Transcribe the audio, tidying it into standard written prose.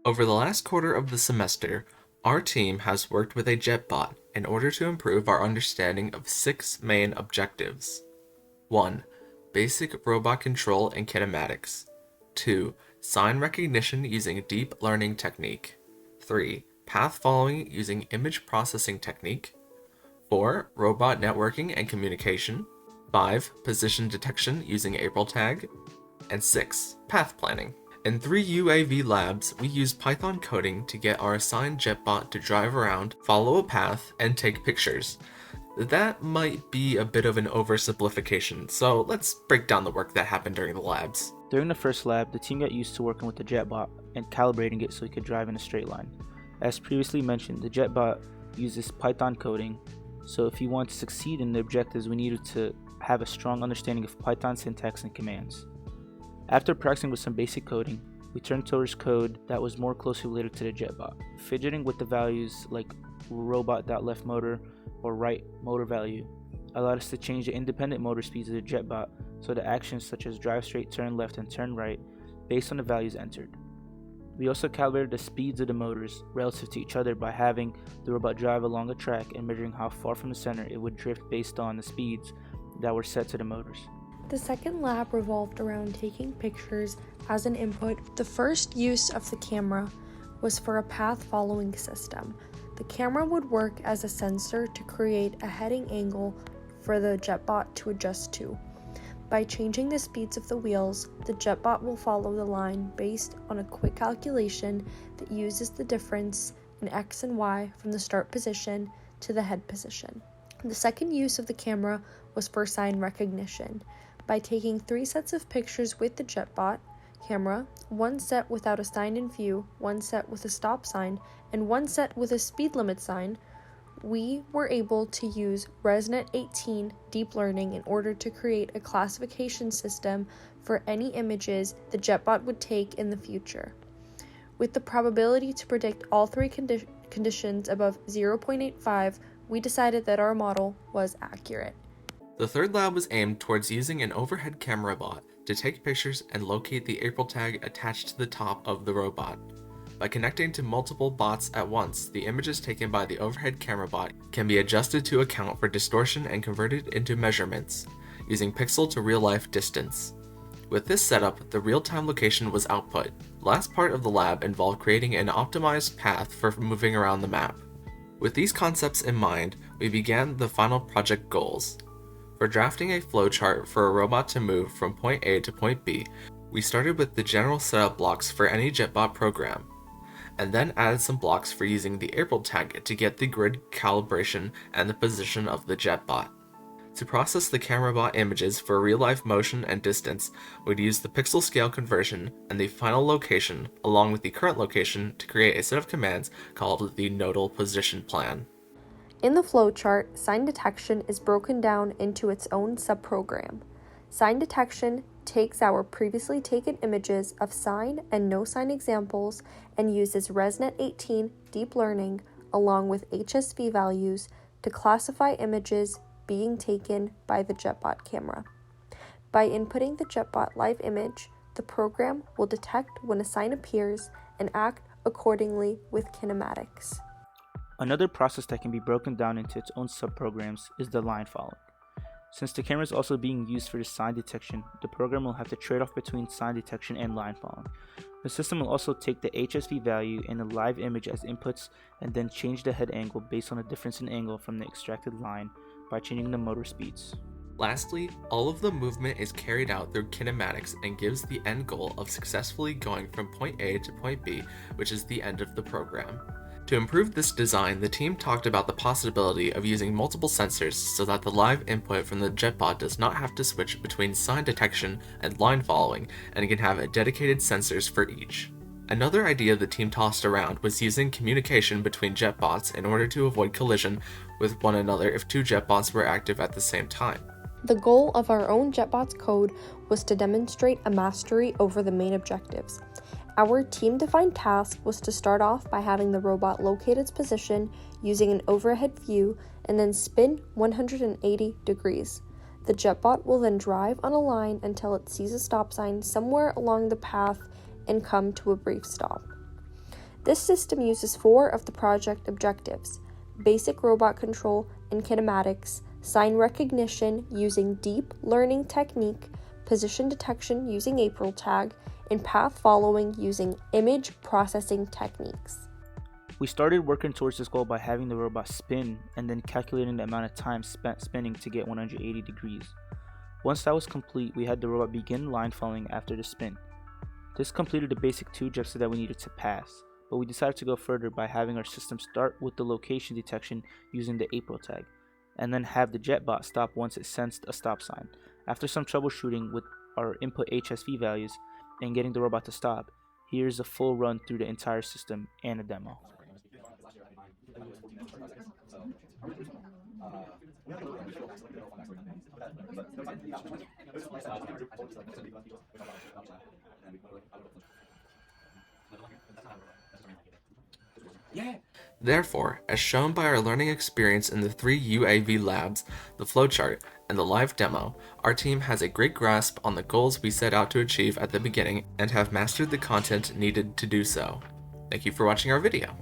Over the last quarter of the semester, our team has worked with a JetBot in order to improve our understanding of 6 main objectives. 1. Basic robot control and kinematics. 2. Sign recognition using deep learning technique. 3. Path following using image processing technique. 4. Robot networking and communication. 5. Position detection using April tag. And 6. Path planning. In 3 UAV labs, we use Python coding to get our assigned JetBot to drive around, follow a path, and take pictures. That might be a bit of an oversimplification, so let's break down the work that happened during the labs. During the first lab, the team got used to working with the JetBot and calibrating it so it could drive in a straight line. As previously mentioned, the JetBot uses Python coding, so if you want to succeed in the objectives, we needed to have a strong understanding of Python syntax and commands. After practicing with some basic coding, we turned towards code that was more closely related to the JetBot. Fidgeting with the values like robot.left motor or right motor value allowed us to change the independent motor speeds of the JetBot so the actions such as drive straight, turn left, and turn right based on the values entered. We also calibrated the speeds of the motors relative to each other by having the robot drive along a track and measuring how far from the center it would drift based on the speeds that were set to the motors. The second lab revolved around taking pictures as an input. The first use of the camera was for a path following system. The camera would work as a sensor to create a heading angle for the JetBot to adjust to. By changing the speeds of the wheels, the JetBot will follow the line based on a quick calculation that uses the difference in X and Y from the start position to the head position. The second use of the camera was for sign recognition. By taking 3 sets of pictures with the JetBot camera, 1 set without a sign in view, 1 set with a stop sign, and 1 set with a speed limit sign, we were able to use ResNet 18 deep learning in order to create a classification system for any images the JetBot would take in the future. With the probability to predict all 3 conditions above 0.85, we decided that our model was accurate. The third lab was aimed towards using an overhead camera bot to take pictures and locate the April tag attached to the top of the robot. By connecting to multiple bots at once, the images taken by the overhead camera bot can be adjusted to account for distortion and converted into measurements, using pixel to real-life distance. With this setup, the real-time location was output. The last part of the lab involved creating an optimized path for moving around the map. With these concepts in mind, we began the final project goals. For drafting a flowchart for a robot to move from point A to point B, we started with the general setup blocks for any JetBot program, and then added some blocks for using the April tag to get the grid calibration and the position of the JetBot. To process the camera bot images for real-life motion and distance, we'd use the pixel scale conversion and the final location along with the current location to create a set of commands called the nodal position plan. In the flowchart, sign detection is broken down into its own subprogram. Sign detection takes our previously taken images of sign and no sign examples and uses ResNet 18 deep learning along with HSV values to classify images being taken by the JetBot camera. By inputting the JetBot live image, the program will detect when a sign appears and act accordingly with kinematics. Another process that can be broken down into its own subprograms is the line following. Since the camera is also being used for the sign detection, the program will have to trade off between sign detection and line following. The system will also take the HSV value and the live image as inputs and then change the head angle based on the difference in angle from the extracted line by changing the motor speeds. Lastly, all of the movement is carried out through kinematics and gives the end goal of successfully going from point A to point B, which is the end of the program. To improve this design, the team talked about the possibility of using multiple sensors so that the live input from the JetBot does not have to switch between sign detection and line following and can have dedicated sensors for each. Another idea the team tossed around was using communication between JetBots in order to avoid collision with one another if 2 JetBots were active at the same time. The goal of our own JetBot's code was to demonstrate a mastery over the main objectives. Our team-defined task was to start off by having the robot locate its position using an overhead view and then spin 180 degrees. The JetBot will then drive on a line until it sees a stop sign somewhere along the path and come to a brief stop. This system uses 4 of the project objectives: basic robot control and kinematics, sign recognition using deep learning technique, position detection using April tag, and path following using image processing techniques. We started working towards this goal by having the robot spin and then calculating the amount of time spent spinning to get 180 degrees. Once that was complete, we had the robot begin line following after the spin. This completed the basic 2 objectives that we needed to pass, but we decided to go further by having our system start with the location detection using the April tag, and then have the JetBot stop once it sensed a stop sign. After some troubleshooting with our input HSV values and getting the robot to stop, here's a full run through the entire system and a demo. Therefore, as shown by our learning experience in the 3 UAV labs, the flowchart, and the live demo, our team has a great grasp on the goals we set out to achieve at the beginning and have mastered the content needed to do so. Thank you for watching our video.